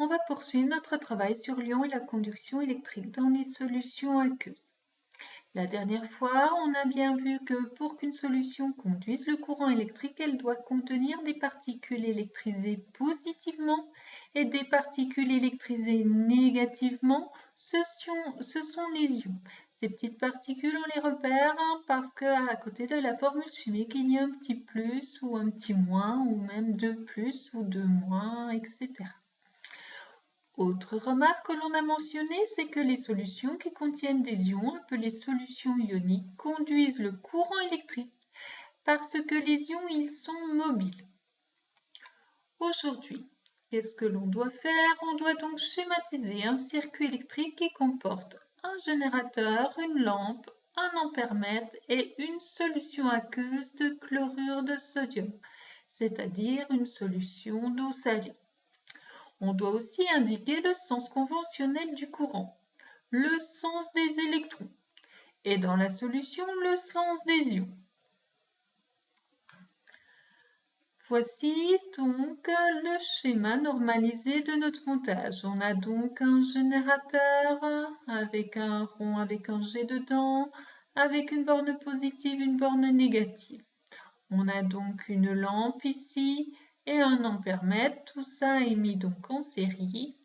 On va poursuivre notre travail sur l'ion et la conduction électrique dans les solutions aqueuses. La dernière fois, on a bien vu que pour qu'une solution conduise le courant électrique, elle doit contenir des particules électrisées positivement et des particules électrisées négativement. Ce sont les ions. Ces petites particules, on les repère parce qu'à côté de la formule chimique, il y a un petit plus ou un petit moins ou même deux plus ou deux moins, etc. Autre remarque que l'on a mentionnée, c'est que les solutions qui contiennent des ions, appelées solutions ioniques, conduisent le courant électrique parce que les ions, ils sont mobiles. Aujourd'hui, qu'est-ce que l'on doit faire? On doit donc schématiser un circuit électrique qui comporte un générateur, une lampe, un ampèremètre et une solution aqueuse de chlorure de sodium, c'est-à-dire une solution d'eau salée. On doit aussi indiquer le sens conventionnel du courant, le sens des électrons, et dans la solution, le sens des ions. Voici donc le schéma normalisé de notre montage. On a donc un générateur avec un rond avec un G dedans, avec une borne positive, une borne négative. On a donc une lampe ici et un ampèremètre. Tout ça est mis donc en série.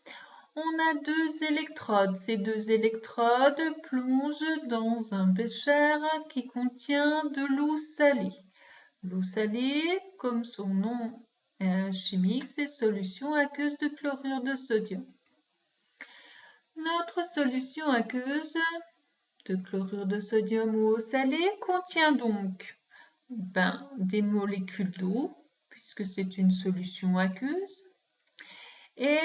On a deux électrodes. Ces deux électrodes plongent dans un bécher qui contient de l'eau salée. L'eau salée, comme son nom chimique, c'est solution aqueuse de chlorure de sodium. Notre solution aqueuse de chlorure de sodium ou eau salée contient donc des molécules d'eau, puisque c'est une solution aqueuse, et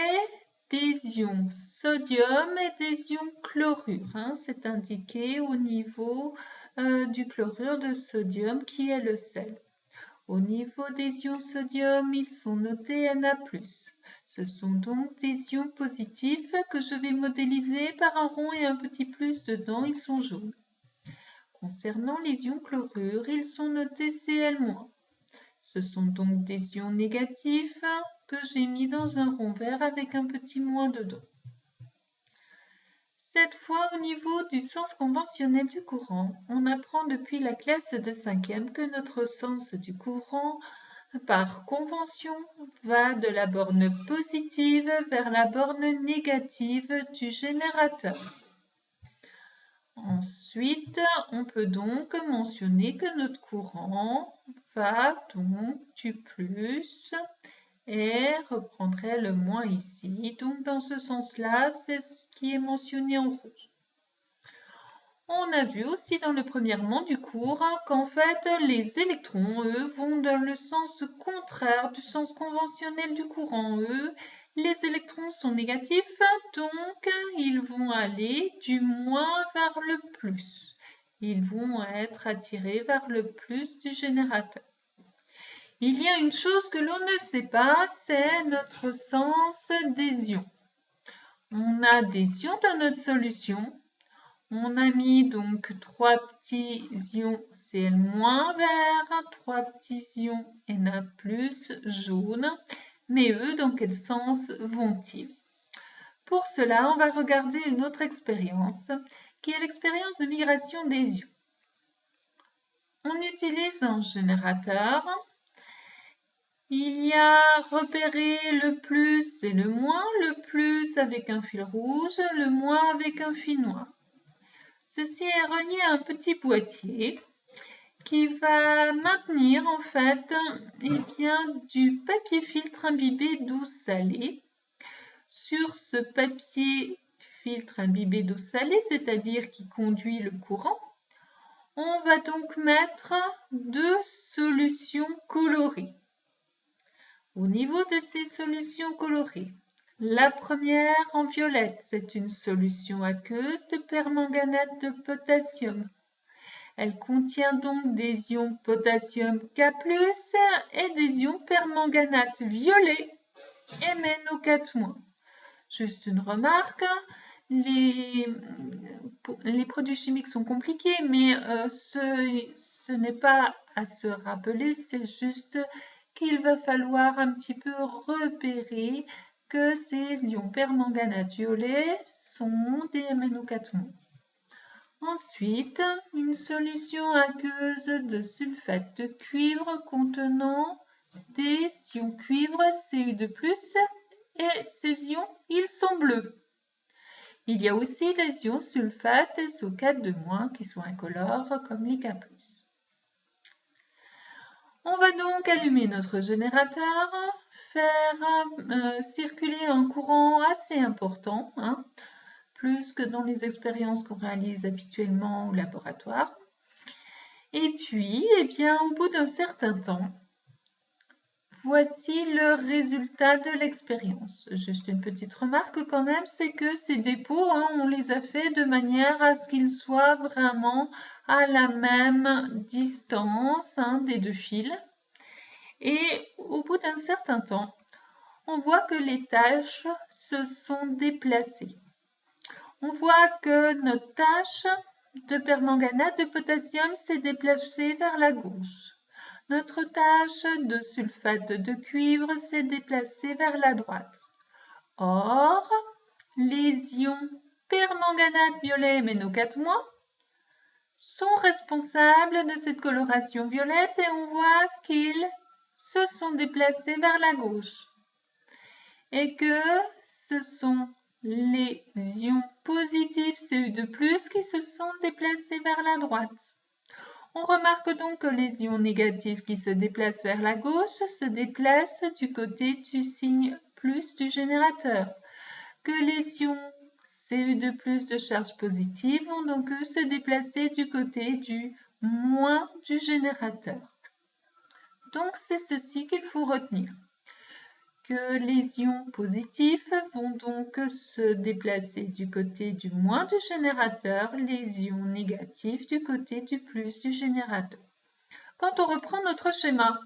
des ions sodium et des ions chlorure. C'est indiqué au niveau du chlorure de sodium qui est le sel. Au niveau des ions sodium, ils sont notés Na+. Ce sont donc des ions positifs que je vais modéliser par un rond et un petit plus dedans, ils sont jaunes. Concernant les ions chlorure, ils sont notés Cl-. Ce sont donc des ions négatifs que j'ai mis dans un rond vert avec un petit moins dedans. Cette fois, au niveau du sens conventionnel du courant, on apprend depuis la classe de 5e que notre sens du courant, par convention, va de la borne positive vers la borne négative du générateur. Ensuite, on peut donc mentionner que notre courant va donc du plus et reprendrait le moins ici. Donc dans ce sens-là, c'est ce qui est mentionné en rouge. On a vu aussi dans le premier moment du cours qu'en fait les électrons, eux, vont dans le sens contraire du sens conventionnel du courant. Eux, les électrons sont négatifs, donc ils vont aller du moins vers le plus. Ils vont être attirés vers le plus du générateur. Il y a une chose que l'on ne sait pas, c'est notre sens des ions. On a des ions dans notre solution. On a mis donc 3 petits ions Cl- vert, 3 petits ions Na+ jaune. Mais eux, dans quel sens vont-ils? Pour cela, on va regarder une autre expérience, qui est l'expérience de migration des ions. On utilise un générateur. Il y a repéré le plus et le plus avec un fil rouge, le moins avec un fil noir. Ceci est relié à un petit boîtier qui va maintenir en fait du papier filtre imbibé d'eau salée. Sur ce papier filtre imbibé d'eau salée, c'est-à-dire qui conduit le courant, on va donc mettre deux solutions colorées. Au niveau de ces solutions colorées, la première en violette, c'est une solution aqueuse de permanganate de potassium. Elle contient donc des ions potassium K+, et des ions permanganate violet et MnO4-. Juste une remarque, les produits chimiques sont compliqués, mais ce n'est pas à se rappeler, c'est juste qu'il va falloir un petit peu repérer que ces ions permanganate violet sont des MnO4-. Ensuite, une solution aqueuse de sulfate de cuivre contenant des ions cuivre Cu2+, et ces ions, ils sont bleus. Il y a aussi les ions sulfate SO4- qui sont incolores comme les K+. On va donc allumer notre générateur, faire circuler un courant assez important, plus que dans les expériences qu'on réalise habituellement au laboratoire. Et puis, au bout d'un certain temps, voici le résultat de l'expérience. Juste une petite remarque quand même, c'est que ces dépôts, on les a fait de manière à ce qu'ils soient vraiment à la même distance des deux fils. Et au bout d'un certain temps, on voit que les tâches se sont déplacées. On voit que notre tâche de permanganate de potassium s'est déplacée vers la gauche. Notre tâche de sulfate de cuivre s'est déplacée vers la droite. Or, les ions permanganate violet et MnO4- sont responsables de cette coloration violette et on voit qu'ils se sont déplacés vers la gauche et que ce sont les ions positifs Cu2+ qui se sont déplacés vers la droite. On remarque donc que les ions négatifs qui se déplacent vers la gauche se déplacent du côté du signe plus du générateur, que les ions Cu2+ de charge positive vont donc eux se déplacer du côté du moins du générateur. Donc c'est ceci qu'il faut retenir, que les ions positifs vont donc se déplacer du côté du moins du générateur, les ions négatifs du côté du plus du générateur. Quand on reprend notre schéma,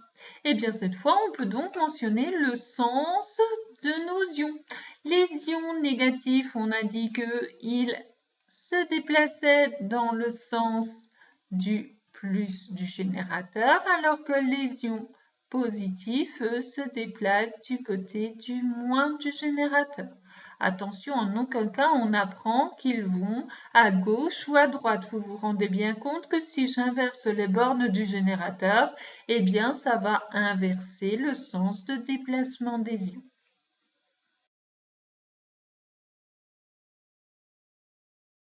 cette fois on peut donc mentionner le sens de nos ions. Les ions négatifs, on a dit qu'ils se déplaçaient dans le sens du plus du générateur, alors que les ions positifs, eux, se déplacent du côté du moins du générateur. Attention, en aucun cas on apprend qu'ils vont à gauche ou à droite. Vous vous rendez bien compte que si j'inverse les bornes du générateur, ça va inverser le sens de déplacement des ions.